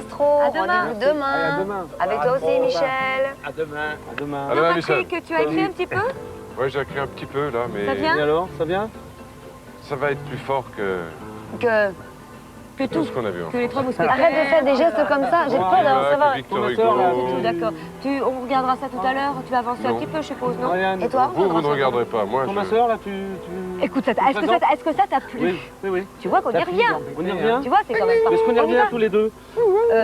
gastro. À demain. Rendez-vous demain. Allez, à demain. Avec toi aussi, Michel. À demain. À demain. À demain, Patrick, Michel. tu as écrit un petit peu? Ouais, j'ai écrit un petit peu là, mais Ça vient Et alors, ça vient? ça va être plus fort que Que tout tout. ce qu'on a vu. Que les trois mousquetaires. Arrête de faire des gestes comme ça. J'ai peur d'en savoir. Victor Victor Hugo. Hugo. C'est tout, d'accord. On regardera ça tout à l'heure. Tu vas avancer un Non. petit peu, je suppose, non? Marianne. Et toi? Vous ne regarderez pas. Moi, Pour ma je... soeur, là, tu... Écoute, est-ce que ça t'a plu? Oui, oui, oui. Tu vois qu'on y Ça plie, revient. On y revient? Tu vois, c'est quand même pas. Est-ce qu'on y On y revient va. tous les deux?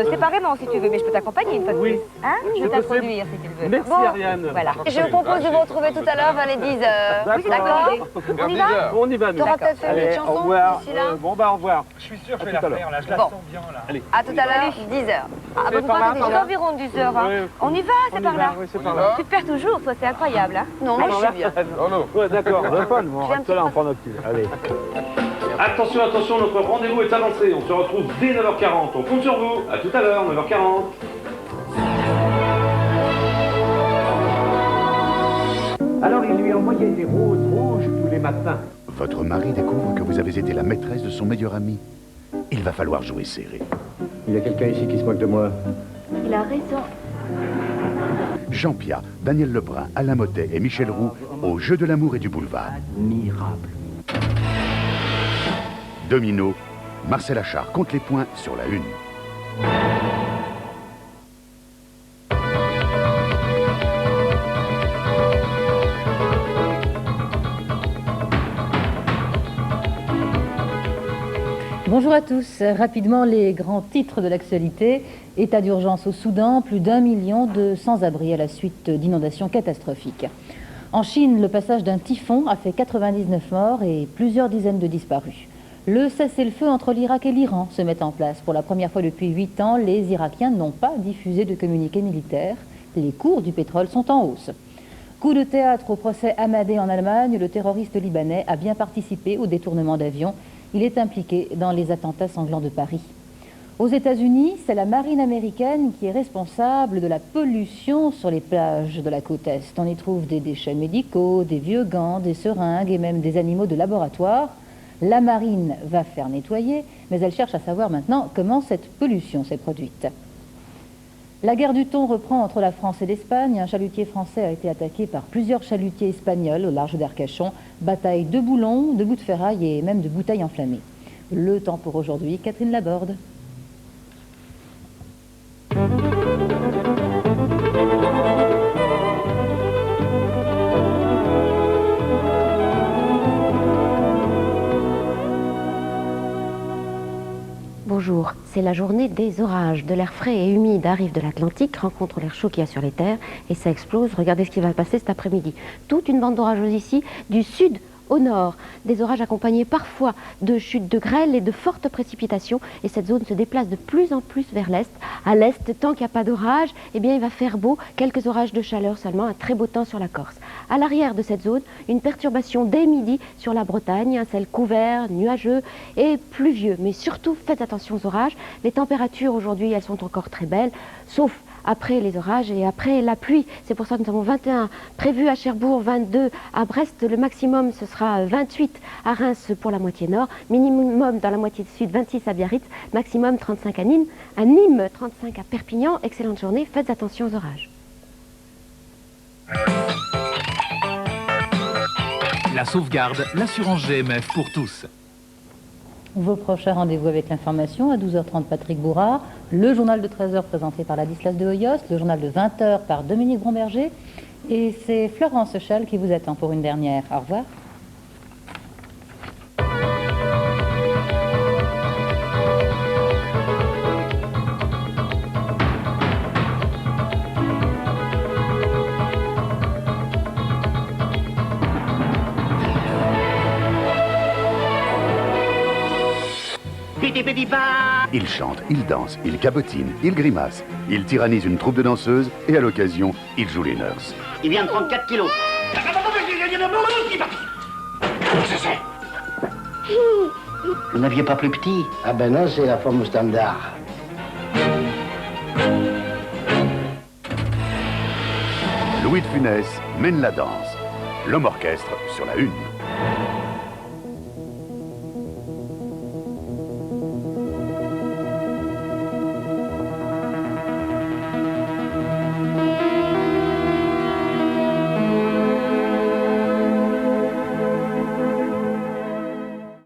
Séparément, si tu veux, mais je peux t'accompagner une fois de Oui. plus. Hein? Je Je vais te t'introduire, si tu le veux. Merci, Bon, Ariane. voilà. Je vous propose de vous retrouver tout à l'heure vers les 10h. D'accord? Vers On y 10 va? heures. On y va, nous. T'auras peut-être fait une Allez, petite au chanson revoir. d'ici là? Bon, bah, au revoir. Je suis sûr que je À vais tout à la l'heure. faire là, je la Bon. sens bien là. Allez. À tout à l'heure, 10h. Ah, bah, C'est vous par là, partez par déjà là. environ 10 heures. Hein. Oui. On y va, On c'est y par va, là. oui, c'est On par y là. va. Tu te perds toujours, toi, c'est incroyable. Hein. Non, moi je suis bien. Non, non. Ouais, d'accord, on va pas, on J'ai un reste là, petit on prend notre cul. Allez. Attention, attention, notre rendez-vous est annoncé. On se retrouve dès 9h40. On compte sur vous. À tout à l'heure, 9h40. Alors il lui envoyait des roses rouges tous les matins. Votre mari découvre que vous avez été la maîtresse de son meilleur ami. Il va falloir jouer serré. Il y a quelqu'un ici qui se moque de moi. Il a raison. Jean Pia, Daniel Lebrun, Alain Motet et Michel Roux au jeu de l'amour et du boulevard. Admirable. Domino, Marcel Achard compte les points sur la une. Bonjour à tous. Rapidement, les grands titres de l'actualité. État d'urgence au Soudan, plus d'1 million de sans-abri à la suite d'inondations catastrophiques. En Chine, le passage d'un typhon a fait 99 morts et plusieurs dizaines de disparus. Le cessez-le-feu entre l'Irak et l'Iran se met en place. Pour la première fois depuis 8 ans, les Irakiens n'ont pas diffusé de communiqué militaire. Les cours du pétrole sont en hausse. Coup de théâtre au procès Amadé en Allemagne, le terroriste libanais a bien participé au détournement d'avions. Il est impliqué dans les attentats sanglants de Paris. Aux États-Unis, c'est la marine américaine qui est responsable de la pollution sur les plages de la côte Est. On y trouve des déchets médicaux, des vieux gants, des seringues et même des animaux de laboratoire. La marine va faire nettoyer, mais elle cherche à savoir maintenant comment cette pollution s'est produite. La guerre du thon reprend entre la France et l'Espagne. Un chalutier français a été attaqué par plusieurs chalutiers espagnols au large d'Arcachon. Bataille de boulons, de bouts de ferraille et même de bouteilles enflammées. Le temps pour aujourd'hui, Catherine Laborde. Bonjour, c'est la journée des orages. De l'air frais et humide arrive de l'Atlantique, rencontre l'air chaud qu'il y a sur les terres et ça explose. Regardez ce qui va se passer cet après-midi. Toute une bande d'orageuses ici, du sud au nord. Des orages accompagnés parfois de chutes de grêle et de fortes précipitations. Et cette zone se déplace de plus en plus vers l'est. À l'est, tant qu'il n'y a pas d'orage, eh bien il va faire beau. Quelques orages de chaleur seulement, un très beau temps sur la Corse. À l'arrière de cette zone, une perturbation dès midi sur la Bretagne, un ciel couvert, nuageux et pluvieux. Mais surtout, faites attention aux orages. Les températures aujourd'hui, elles sont encore très belles, sauf après les orages et après la pluie. C'est pour ça que nous avons 21 prévus à Cherbourg, 22 à Brest. Le maximum, ce sera 28 à Reims pour la moitié nord. Minimum dans la moitié sud, 26 à Biarritz. Maximum 35 à Nîmes. À Nîmes, 35 à Perpignan. Excellente journée. Faites attention aux orages. La sauvegarde, l'assurance GMF pour tous. Vos prochains rendez-vous avec l'information à 12h30 Patrick Bourard, le journal de 13h présenté par Ladislas de Hoyos, le journal de 20h par Dominique Bromberger et c'est Florence Schall qui vous attend pour une dernière. Au revoir. Il chante, il danse, il cabotine, il grimace, il tyrannise une troupe de danseuses et à l'occasion, il joue les nurses. Il vient de prendre 4 kilos. Vous n'aviez pas plus petit? Ah ben non, c'est la forme standard. Louis de Funès mène la danse. L'homme orchestre sur la une.